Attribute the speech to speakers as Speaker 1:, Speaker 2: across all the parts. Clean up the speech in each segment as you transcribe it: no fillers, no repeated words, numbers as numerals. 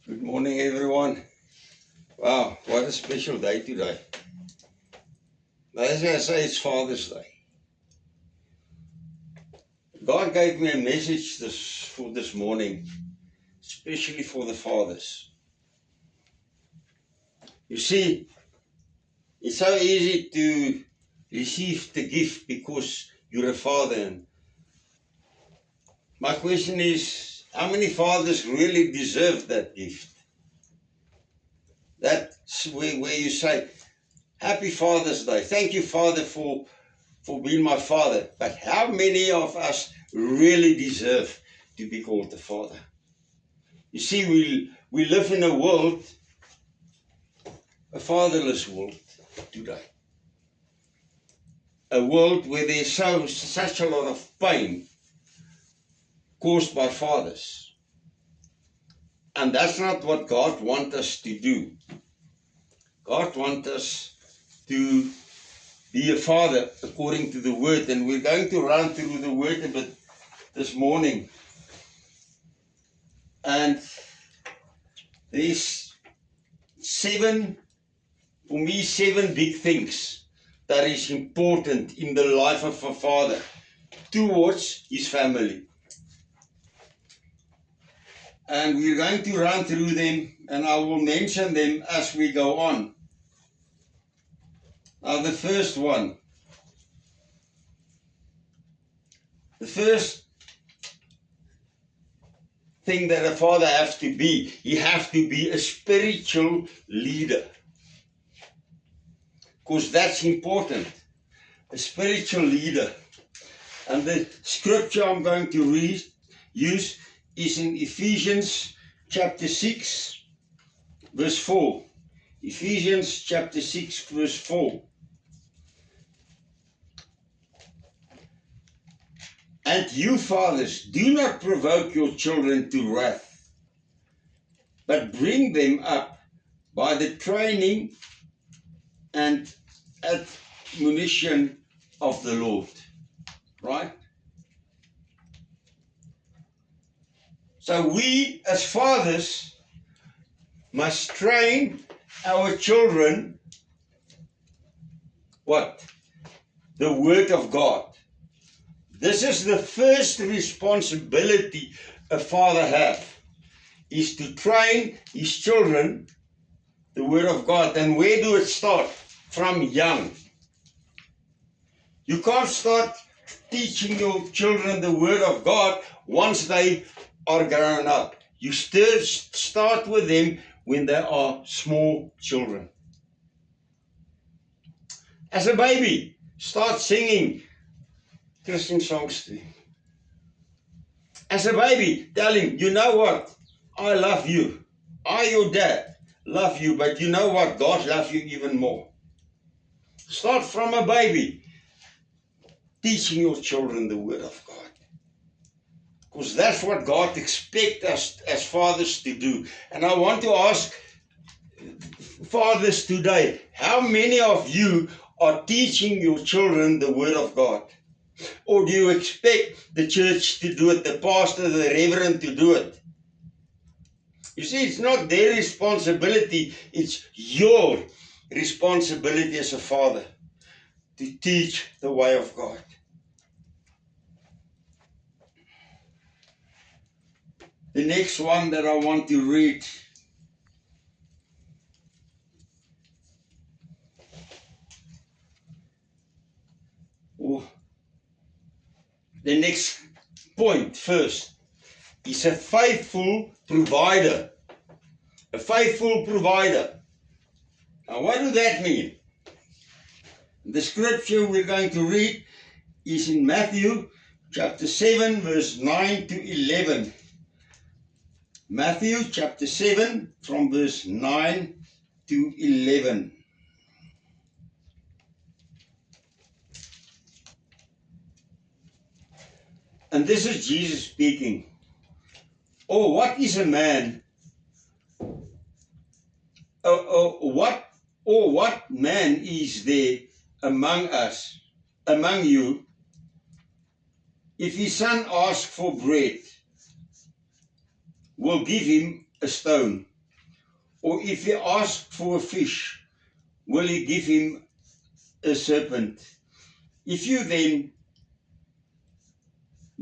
Speaker 1: Good morning, everyone. Wow, what a special day today. As I say, it's Father's Day. God gave me a message for this morning, especially for the fathers. You see, it's so easy to receive the gift because you're a father. And my question is, how many fathers really deserve that gift? That's where you say, Happy Father's Day. Thank you, Father, for being my father. But how many of us really deserve to be called the father? You see, we live in a world, a fatherless world today. A world where there's such a lot of pain caused by fathers. And that's not what God wants us to do. God wants us to be a father according to the word. And we're going to run through the word a bit this morning. And there's seven big things that is important in the life of a father towards his family. And we're going to run through them, and I will mention them as we go on. Now, the first thing that a father has to be, he has to be a spiritual leader. Because that's important, a spiritual leader. And the scripture I'm going to use is in Ephesians chapter 6, verse 4. Ephesians chapter 6, verse 4. And you fathers, do not provoke your children to wrath, but bring them up by the training and admonition of the Lord. Right? So we as fathers must train our children what? The Word of God. This is the first responsibility a father has, is to train his children the Word of God. And where do it start? From young. You can't start teaching your children the Word of God once they are grown up. You still start with them when they are small children. As a baby, start singing Christian songs to him. As a baby, tell him, you know what? I love you. I, your dad, love you, but you know what? God loves you even more. Start from a baby, teaching your children the Word of God. Because that's what God expects us as fathers to do. And I want to ask fathers today, how many of you are teaching your children the Word of God? Or do you expect the church to do it, the pastor, the reverend to do it? You see, it's not their responsibility, it's your responsibility as a father to teach the way of God. The next one that I want to read the next point first is a faithful provider. A faithful provider. Now, what does that mean? The scripture we're going to read is in Matthew chapter 7, verse 9 to 11. Matthew chapter 7, from verse 9 to 11. And this is Jesus speaking. Oh, what is a man? What man is there among you, if his son asks for bread, will give him a stone? Or if he asks for a fish, will he give him a serpent? If you then,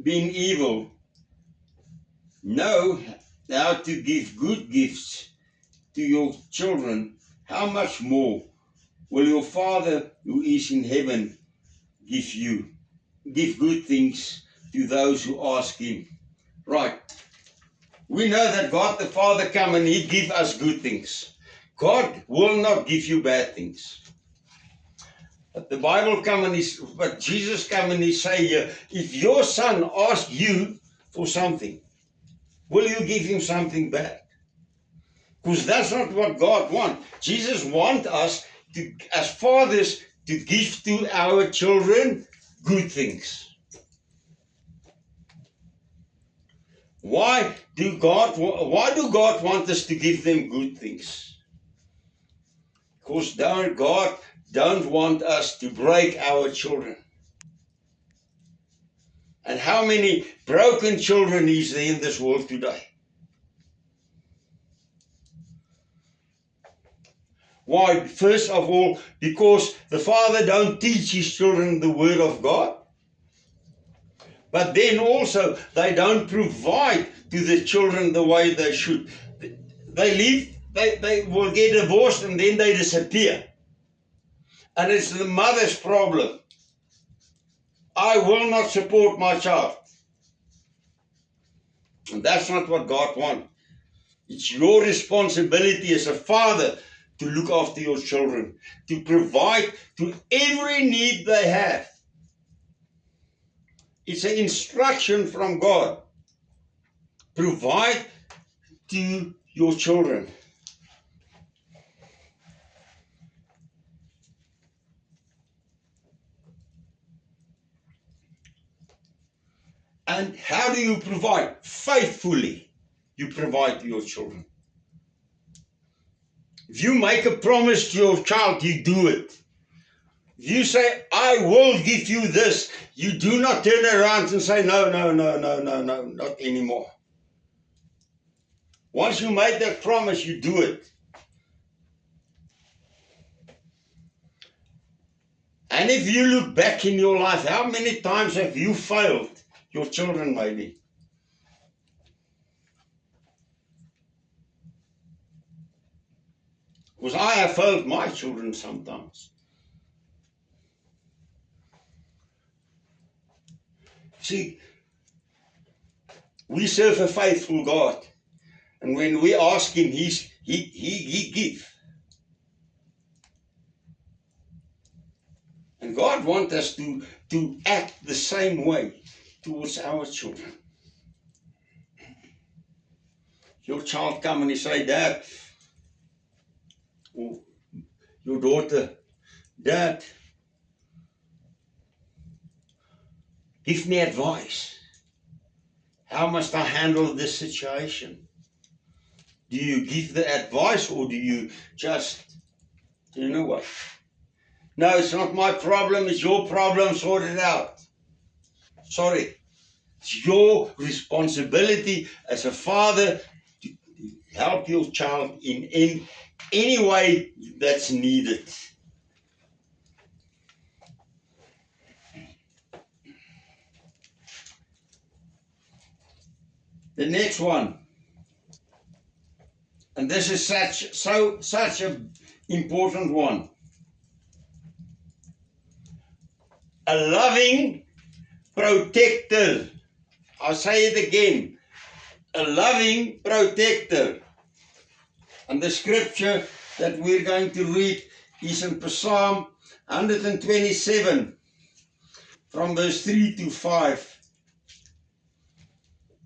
Speaker 1: being evil, know how to give good gifts to your children, how much more will your Father who is in heaven give good things to those who ask him? Right. We know that God the Father come and he give us good things. God will not give you bad things. But the Bible but Jesus come and he say here, if your son asks you for something, will you give him something bad? Because that's not what God wants. Jesus wants us to, as fathers, to give to our children good things. Why do God want us to give them good things? Because God don't want us to break our children. And how many broken children is there in this world today? Why? First of all, because the father don't teach his children the word of God. But then also, they don't provide to the children the way they should. They leave, they will get divorced and then they disappear. And it's the mother's problem. I will not support my child. And that's not what God wants. It's your responsibility as a father to look after your children, to provide to every need they have. It's an instruction from God. Provide to your children. And how do you provide? Faithfully, you provide to your children. If you make a promise to your child, you do it. If you say, I will give you this, you do not turn around and say, no, not anymore. Once you made that promise, you do it. And if you look back in your life, how many times have you failed your children maybe? Because I have failed my children sometimes. See, we serve a faithful God. And when we ask him, he gives. And God wants us to act the same way towards our children. Your child come and he say, Dad, or your daughter, Dad, give me advice. How must I handle this situation? Do you give the advice or do you just, you know what? No, it's not my problem, it's your problem, sort it out. Sorry. It's your responsibility as a father to help your child in any way that's needed. The next one, and this is such an important one. A loving protector. I'll say it again. A loving protector. And the scripture that we're going to read is in Psalm 127 from verse 3 to 5.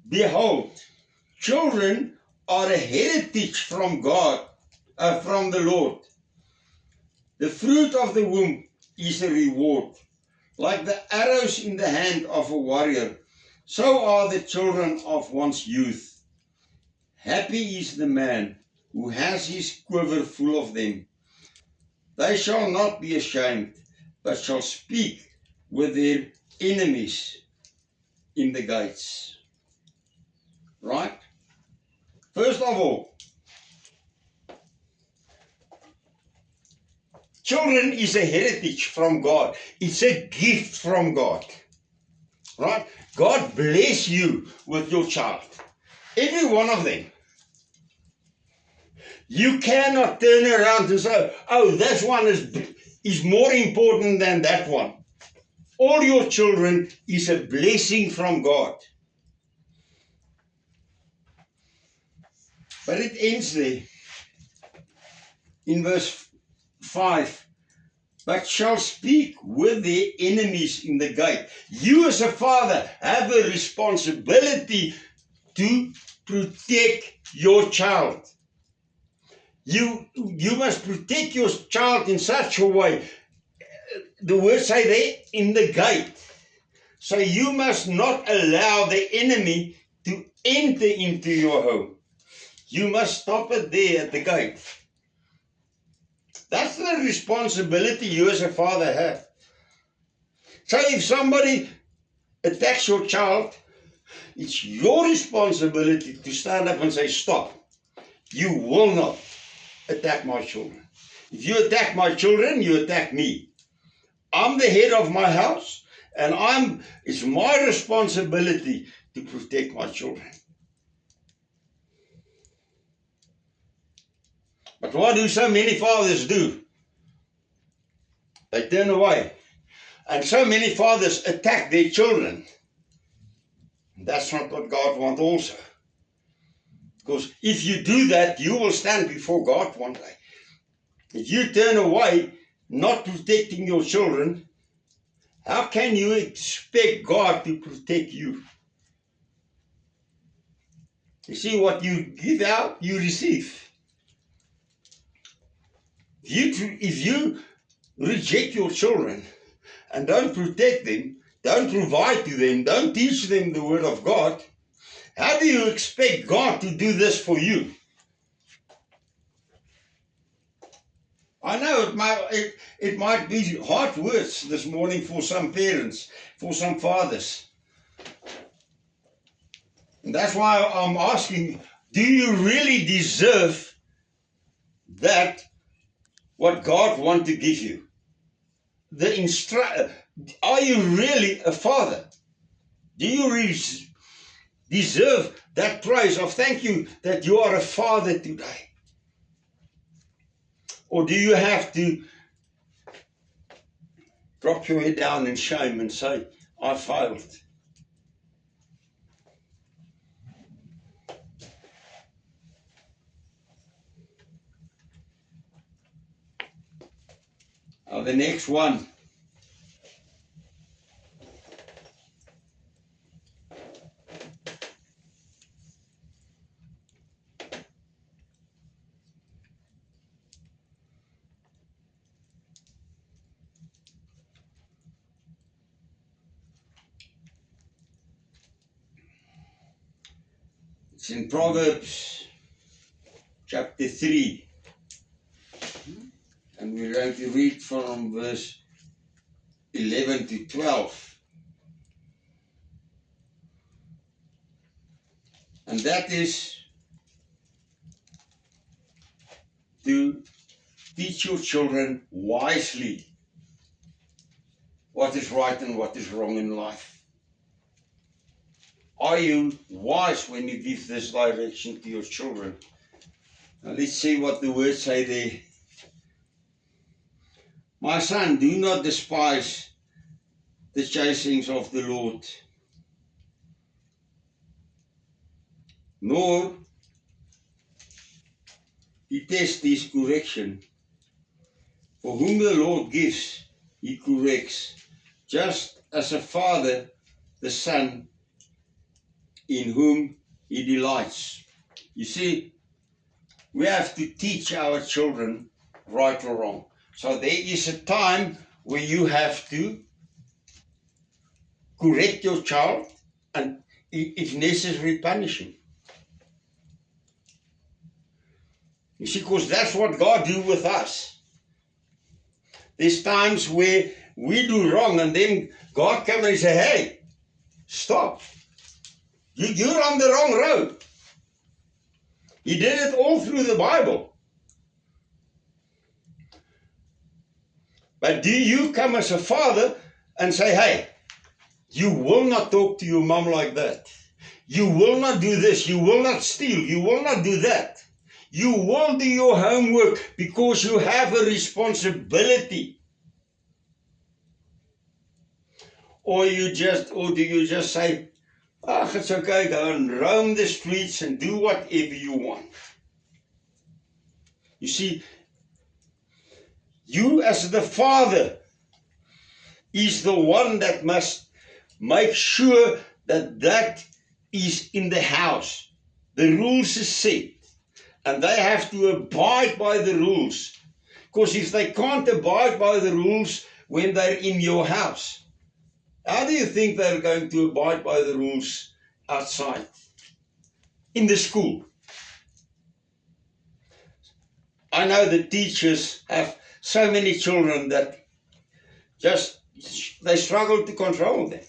Speaker 1: Behold, children are a heritage from God, from the Lord. The fruit of the womb is a reward. Like the arrows in the hand of a warrior, so are the children of one's youth. Happy is the man who has his quiver full of them. They shall not be ashamed, but shall speak with their enemies in the gates. Right? First of all, Children is a heritage from God. It's a gift from God. Right? God bless you with your child. Every one of them. You cannot turn around and say, oh, this one is more important than that one. All your children is a blessing from God. But it ends there. In verse 5. But shall speak with their enemies in the gate. You as a father have a responsibility to protect your child. You must protect your child in such a way. The words say there, in the gate. So you must not allow the enemy to enter into your home. You must stop it there at the gate. That's the responsibility you as a father have. So if somebody attacks your child, it's your responsibility to stand up and say, stop. You will not attack my children. If you attack my children, you attack me. I'm the head of my house, and it's my responsibility to protect my children. But what do so many fathers do? They turn away. And so many fathers attack their children. That's not what God wants also. Because if you do that, you will stand before God one day. If you turn away, not protecting your children, how can you expect God to protect you? You see, what you give out, you receive. If you reject your children and don't protect them, don't provide to them, don't teach them the word of God, how do you expect God to do this for you? I know it might be hard words this morning for some parents, for some fathers. And that's why I'm asking, do you really deserve that, what God wants to give you? Are you really a father? Do you deserve that praise of thank you that you are a father today? Or do you have to drop your head down in shame and say, I failed? The next one. It's in Proverbs chapter 3. And we're going to read from verse 11 to 12. And that is to teach your children wisely what is right and what is wrong in life. Are you wise when you give this direction to your children? Now let's see what the words say there. My son, do not despise the chasings of the Lord, nor detest his correction. For whom the Lord gives, he corrects, just as a father the son in whom he delights. You see, we have to teach our children right or wrong. So there is a time where you have to correct your child and, if necessary, punish him. You see, because that's what God do with us. There's times where we do wrong and then God comes and say, hey, stop. You're on the wrong road. He did it all through the Bible. But do you come as a father and say, hey, you will not talk to your mom like that. You will not do this. You will not steal. You will not do that. You will do your homework because you have a responsibility. Or do you just say, it's okay, go and roam the streets and do whatever you want. You see, you as the father is the one that must make sure that is in the house. The rules is set. And they have to abide by the rules. Because if they can't abide by the rules when they're in your house, how do you think they're going to abide by the rules outside? In the school. I know the teachers have so many children that they struggle to control them.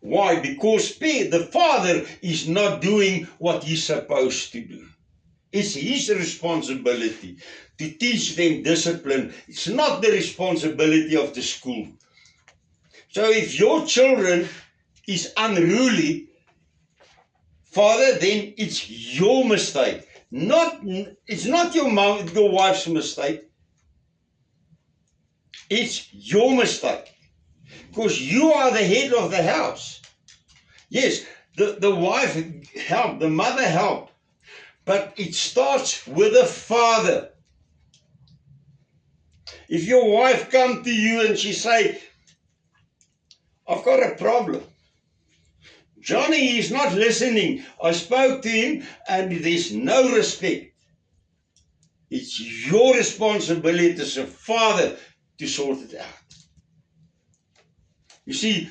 Speaker 1: Why? Because the father is not doing what he's supposed to do. It's his responsibility to teach them discipline. It's not the responsibility of the school. So if your children is unruly, father, then it's your mistake. It's not your wife's mistake. It's your mistake. Because you are the head of the house. Yes, the wife helped, the mother helped. But it starts with the father. If your wife come to you and she say, I've got a problem. Johnny is not listening. I spoke to him and there's no respect. It's your responsibility as a father to sort it out. You see,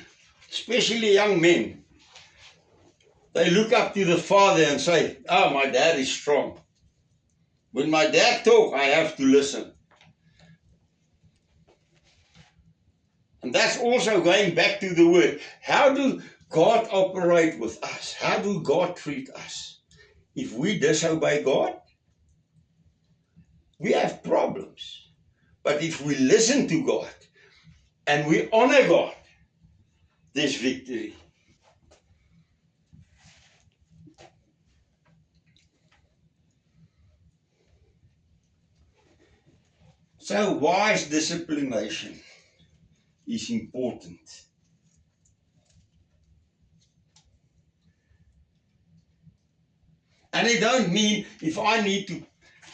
Speaker 1: especially young men, they look up to the father and say, oh, my dad is strong. When my dad talks, I have to listen. And that's also going back to the word. How do God operate with us? How do God treat us? If we disobey God, we have problems. But if we listen to God and we honor God, there's victory. So wise disciplination is important. And it don't mean if I need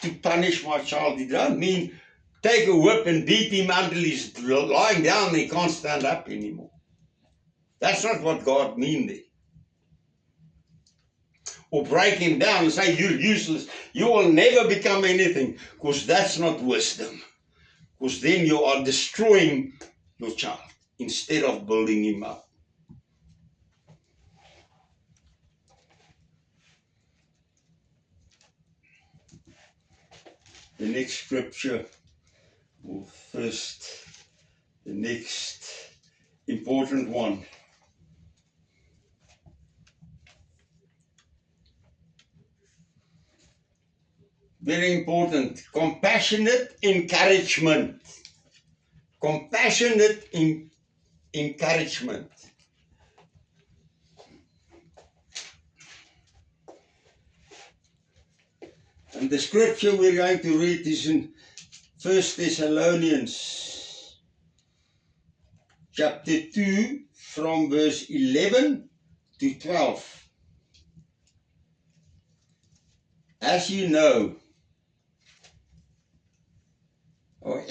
Speaker 1: to punish my child, it don't mean take a whip and beat him until he's lying down and he can't stand up anymore. That's not what God means there. Or break him down and say, you're useless. You will never become anything. Because that's not wisdom. Because then you are destroying your child instead of building him up. The next scripture, or first, the next important one. Very important. Compassionate encouragement. Compassionate encouragement. And the scripture we're going to read is in 1 Thessalonians chapter 2 from verse 11 to 12. As you know,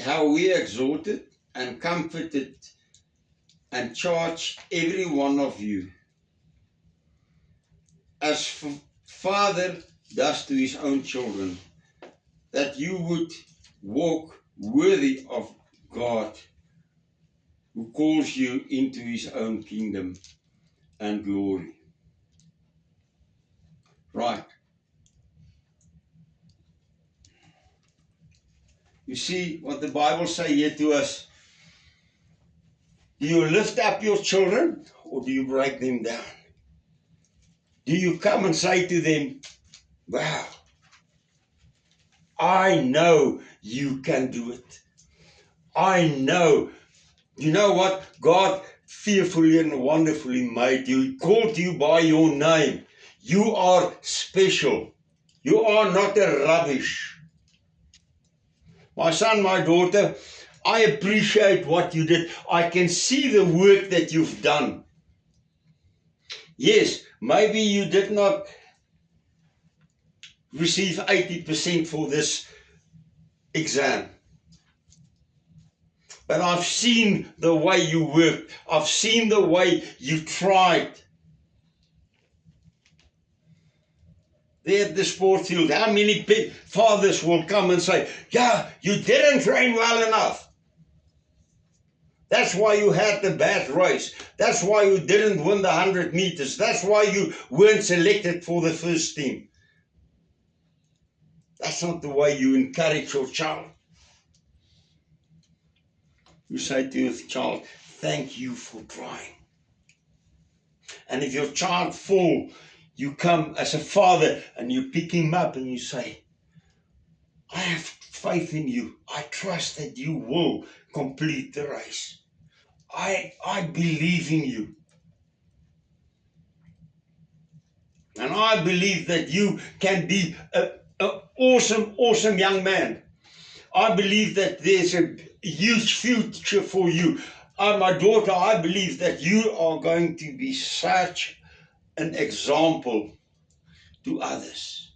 Speaker 1: how we exhorted and comforted and charged every one of you, as Father does to his own children, that you would walk worthy of God, who calls you into his own kingdom and glory. Right. You see what the Bible says here to us? Do you lift up your children or do you break them down? Do you come and say to them, wow, I know you can do it. I know. You know what? God fearfully and wonderfully made you. He called you by your name. You are special. You are not a rubbish. My son, my daughter, I appreciate what you did. I can see the work that you've done. Yes, maybe you did not receive 80% for this exam. But I've seen the way you worked. I've seen the way you tried. There at the sports field, how many fathers will come and say, yeah, you didn't train well enough. That's why you had the bad race. That's why you didn't win the 100 meters. That's why you weren't selected for the first team. That's not the way you encourage your child. You say to your child, thank you for trying. And if your child falls, you come as a father and you pick him up and you say, I have faith in you. I trust that you will complete the race. I believe in you. And I believe that you can be an awesome young man. I believe that there's a huge future for you. My daughter, I believe that you are going to be such an example to others.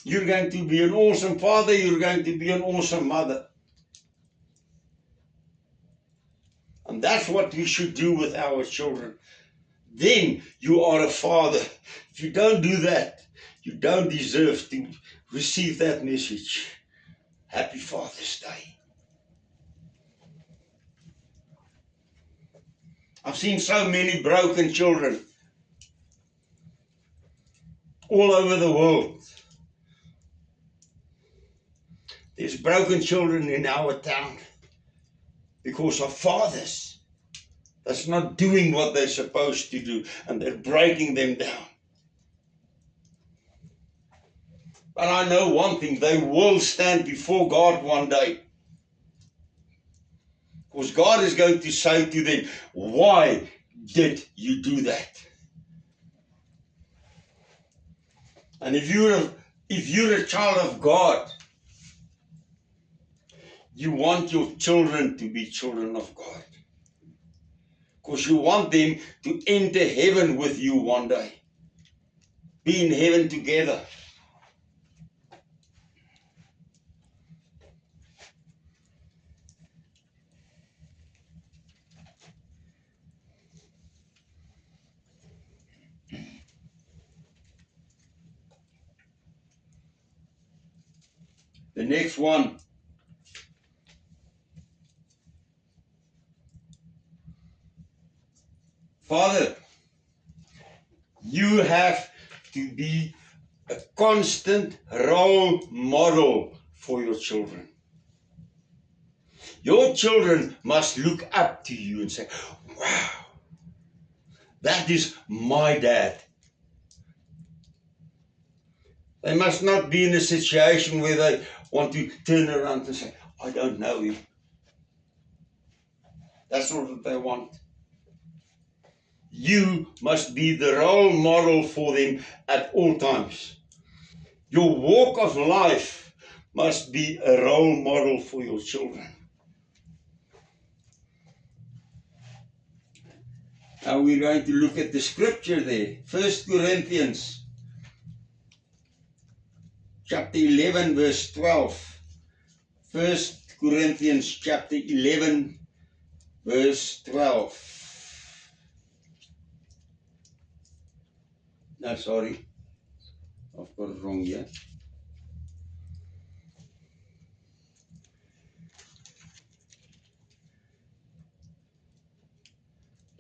Speaker 1: You're going to be an awesome father. You're going to be an awesome mother. And that's what we should do with our children. Then you are a father. If you don't do that, you don't deserve to receive that message. Happy Father's Day. I've seen so many broken children all over the world. There's broken children in our town because of fathers that's not doing what they're supposed to do, and they're breaking them down. But I know one thing, they will stand before God one day. Because God is going to say to them, why did you do that? And if you're a child of God, you want your children to be children of God. Because you want them to enter heaven with you one day. Be in heaven together. The next one. Father, you have to be a constant role model for your children. Your children must look up to you and say, wow, that is my dad. They must not be in a situation where they want to turn around and say, I don't know him. That's not what they want. You must be the role model for them at all times. Your walk of life must be a role model for your children. Now we're going to look at the scripture there. 1 Corinthians chapter 11 verse 12. 1 Corinthians chapter 11 verse 12. No, sorry. I've got it wrong here.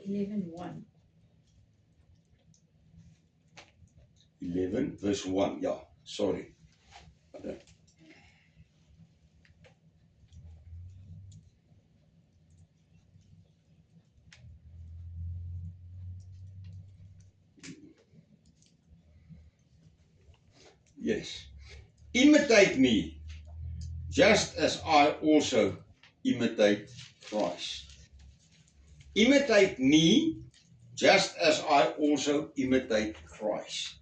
Speaker 2: 11:1.
Speaker 1: 11 verse 1. Yeah, sorry. Yes. imitate me, just as I also imitate Christ. Imitate me, just as I also imitate Christ.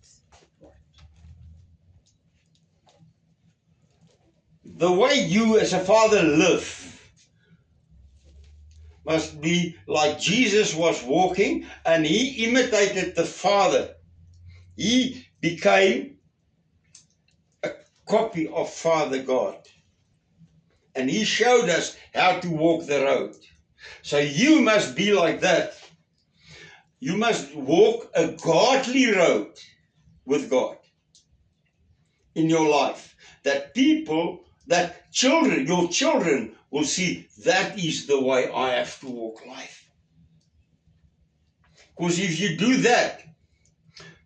Speaker 1: The way you as a father live must be like Jesus was walking and he imitated the Father. He became a copy of Father God. And he showed us how to walk the road. So you must be like that. You must walk a godly road with God in your life. That people, that children, your children will see that is the way I have to walk life. Because if you do that,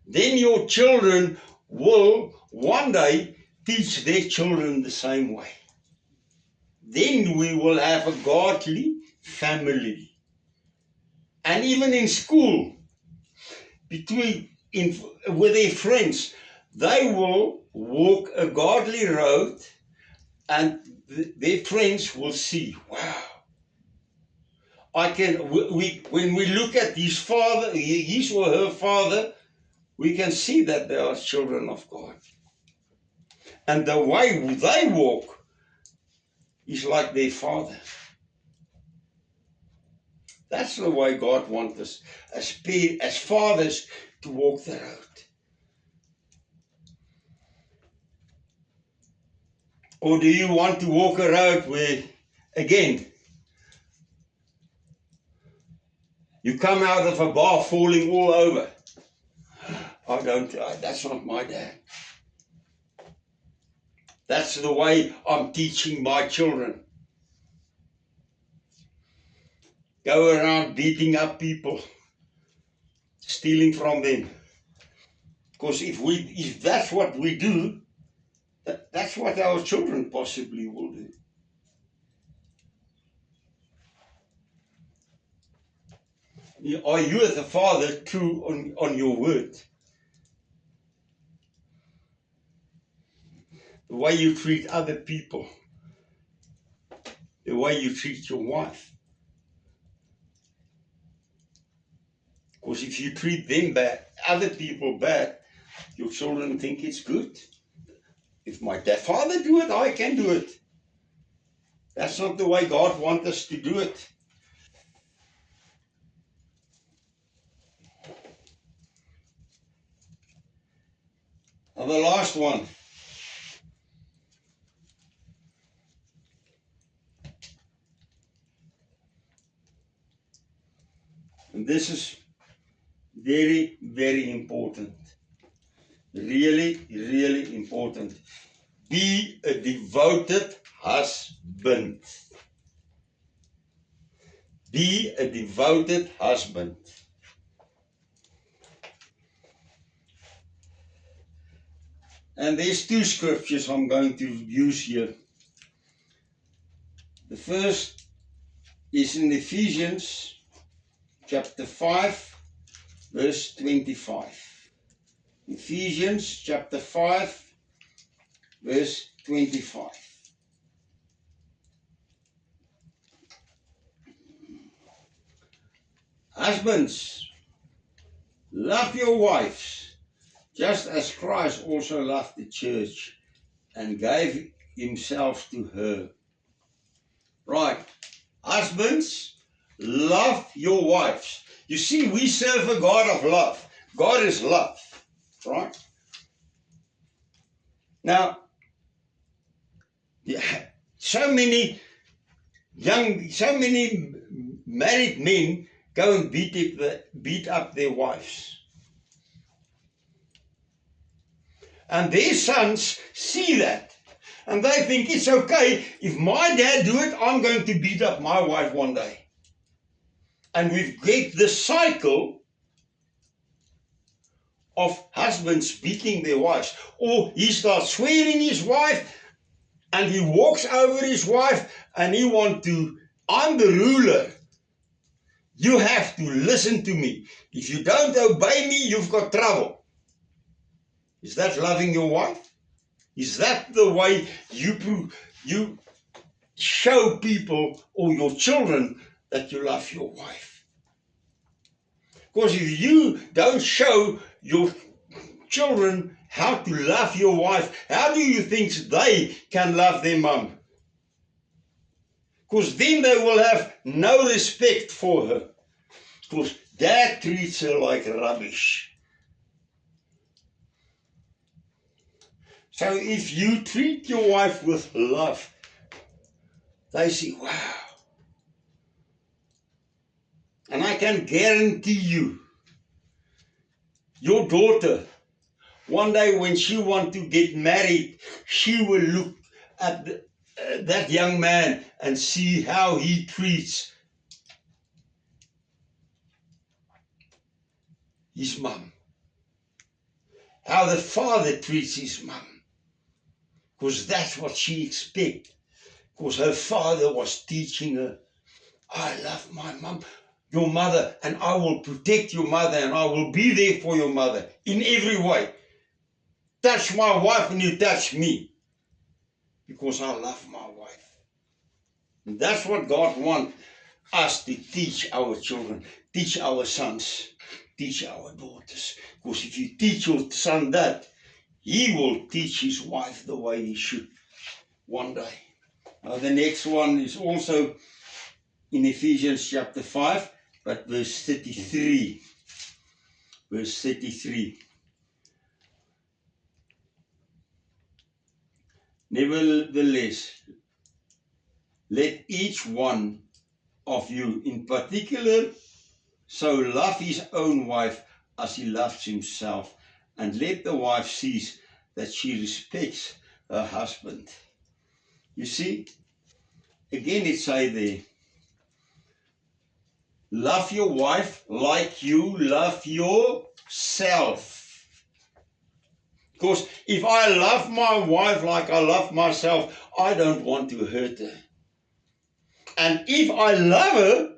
Speaker 1: then your children will one day teach their children the same way. Then we will have a godly family. And even in school, with their friends, they will walk a godly road and their friends will see, wow, when we look at his father, his or her father, we can see that they are children of God. And the way they walk is like their father. That's the way God wants us as fathers to walk the road. Or do you want to walk a road where, again, you come out of a bar falling all over? That's not my dad. That's the way I'm teaching my children. Go around beating up people, stealing from them. Because if that's what we do, that's what our children possibly will do. Are you as a father true on your word? The way you treat other people, the way you treat your wife. Because if you treat them bad, other people bad, your children think it's good. If my father do it, I can do it. That's not the way God wants us to do it. And the last one. And this is very, very important. Really, really important. Be a devoted husband. Be a devoted husband. And there's two scriptures I'm going to use here. The first is in Ephesians chapter 5, verse 25. Ephesians chapter 5, verse 25. Husbands, love your wives, just as Christ also loved the church and gave himself to her. Right. Husbands, love your wives. You see, we serve a God of love. God is love. Right? Now, so many married men go and beat up their wives. And their sons see that. And they think it's okay, if my dad do it, I'm going to beat up my wife one day. And we've got the cycle of husbands beating their wives. Or he starts swearing his wife, and he walks over his wife, and he wants to, I'm the ruler. You have to listen to me. If you don't obey me, you've got trouble. Is that loving your wife? Is that the way you show people or your children that you love your wife? Because if you don't show your children how to love your wife, how do you think they can love their mum? Because then they will have no respect for her. Because dad treats her like rubbish. So if you treat your wife with love, they say, wow. And I can guarantee you, your daughter, one day when she wants to get married, she will look at that young man and see how he treats his mum. How the father treats his mum. Because that's what she expects. Because her father was teaching her, I love my mum, your mother, and I will protect your mother, and I will be there for your mother in every way. Touch my wife and you touch me. Because I love my wife. And that's what God wants us to teach our children, teach our sons, teach our daughters. Because if you teach your son that, he will teach his wife the way he should one day. Now the next one is also in Ephesians chapter 5, but verse 33. Verse 33. Nevertheless, let each one of you in particular so love his own wife as he loves himself, and let the wife see that she respects her husband. You see, again it says there, love your wife like you love yourself. Because if I love my wife like I love myself, I don't want to hurt her. And if I love her,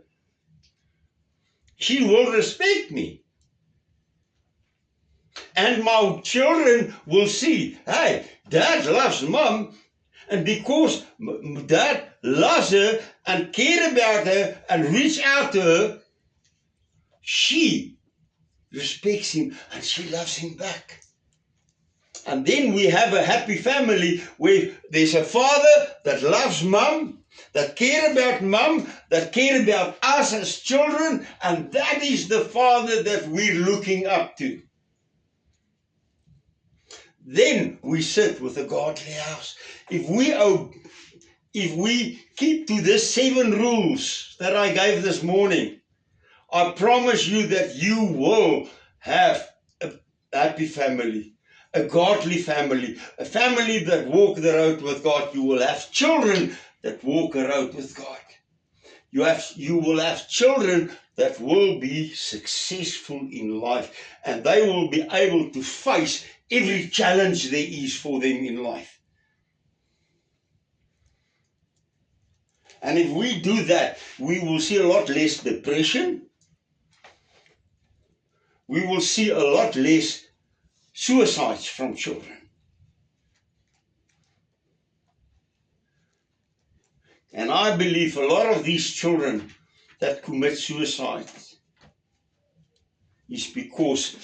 Speaker 1: she will respect me. And my children will see, hey, dad loves mom, and because dad loves her and cares about her and reach out to her, she respects him and she loves him back. And then we have a happy family where there's a father that loves mom, that cares about mom, that cares about us as children, and that is the father that we're looking up to. Then we sit with a godly house. If we keep to the 7 rules that I gave this morning, I promise you that you will have a happy family, a godly family, a family that walk the road with God. You will have children that walk the road with God. You will have children that will be successful in life, and they will be able to face every challenge there is for them in life. And if we do that, we will see a lot less depression. We will see a lot less suicides from children. And I believe a lot of these children that commit suicide is because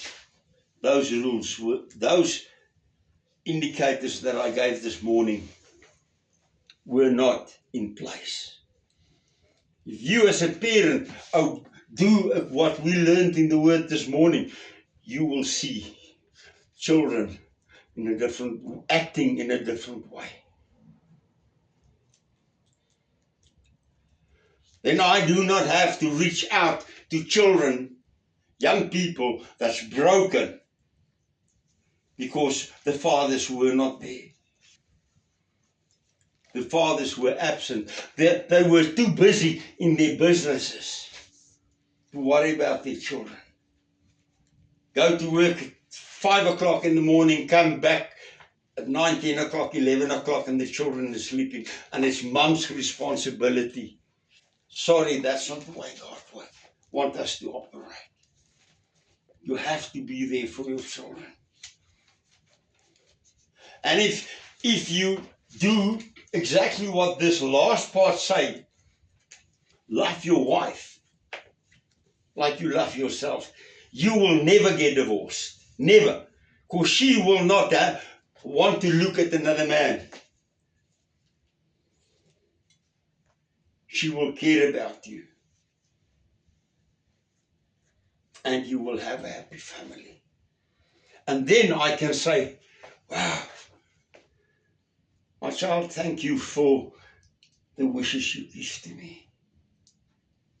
Speaker 1: those rules, those indicators that I gave this morning were not in place. If you as a parent do what we learned in the word this morning, you will see children acting in a different way. Then I do not have to reach out to children, young people that's broken because the fathers were not there. The fathers were absent. They were too busy in their businesses to worry about their children. Go to work at 5 o'clock in the morning, come back at 9, 10 o'clock, 11 o'clock, and the children are sleeping. And it's mom's responsibility. Sorry, that's not the way God wants us to operate. You have to be there for your children. And if if you do exactly what this last part say, love your wife like you love yourself, you will never get divorced. Never. Because she will not want to look at another man. She will care about you. And you will have a happy family. And then I can say, wow, my child, thank you for the wishes you give to me.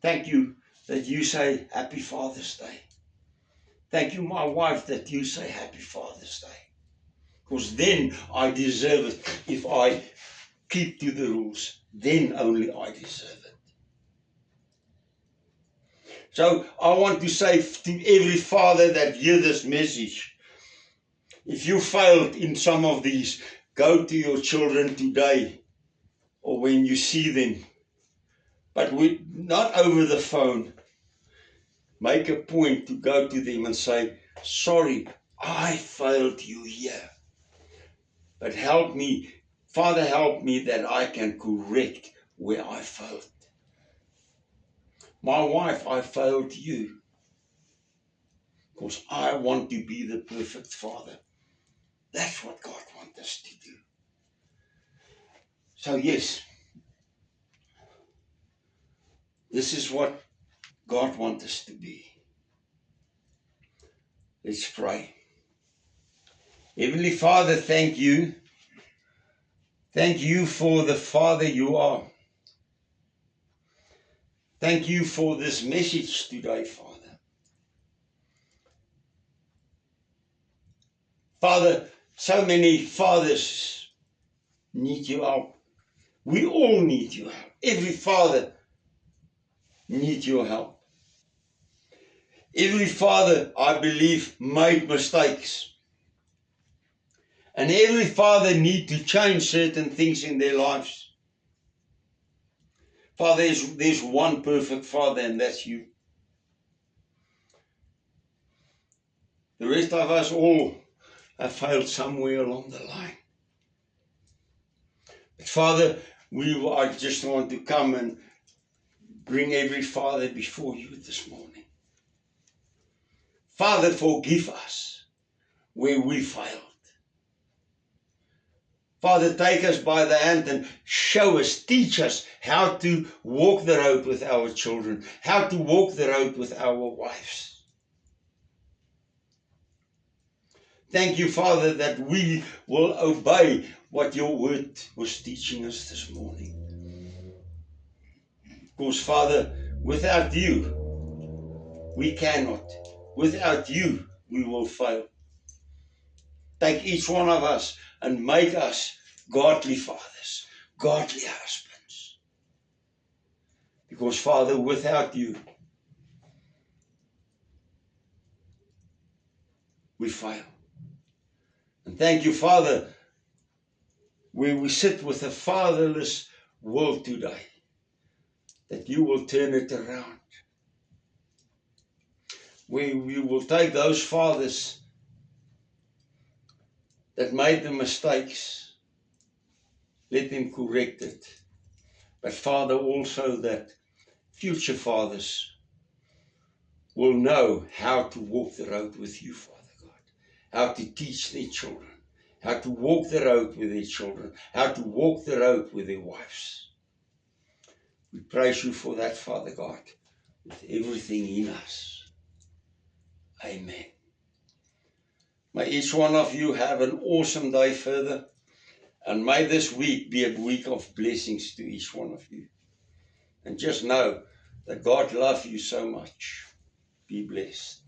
Speaker 1: Thank you that you say Happy Father's Day. Thank you, my wife, that you say Happy Father's Day. Because then I deserve it. If I keep to the rules, then only I deserve it. So I want to say to every father that hears this message, if you failed in some of these, go to your children today or when you see them. But not over the phone. Make a point to go to them and say, sorry, I failed you here. But help me, Father, help me that I can correct where I failed. My wife, I failed you. Because I want to be the perfect father. That's what God wants us to do. So yes, this is what God wants us to be. Let's pray. Heavenly Father, thank you. Thank you for the Father you are. Thank you for this message today, Father. Father, so many fathers need your help. We all need your help. Every father needs your help. Every father, I believe, made mistakes. And every father needs to change certain things in their lives. Father, there's one perfect father, and that's you. The rest of us all have failed somewhere along the line. But Father, I just want to come and bring every father before you this morning. Father, forgive us where we failed. Father, take us by the hand and show us, teach us how to walk the road with our children, how to walk the road with our wives. Thank you, Father, that we will obey what your word was teaching us this morning. Because, Father, without you, we cannot. Without you, we will fail. Take each one of us and make us godly fathers, godly husbands. Because, Father, without you, we fail. And thank you, Father, where we sit with a fatherless world today, that you will turn it around. Where we will take those fathers that made the mistakes, let them correct it. But Father, also that future fathers will know how to walk the road with you, Father God. How to teach their children. How to walk the road with their children. How to walk the road with their wives. We praise you for that, Father God, with everything in us. Amen. May each one of you have an awesome day further. And may this week be a week of blessings to each one of you. And just know that God loves you so much. Be blessed.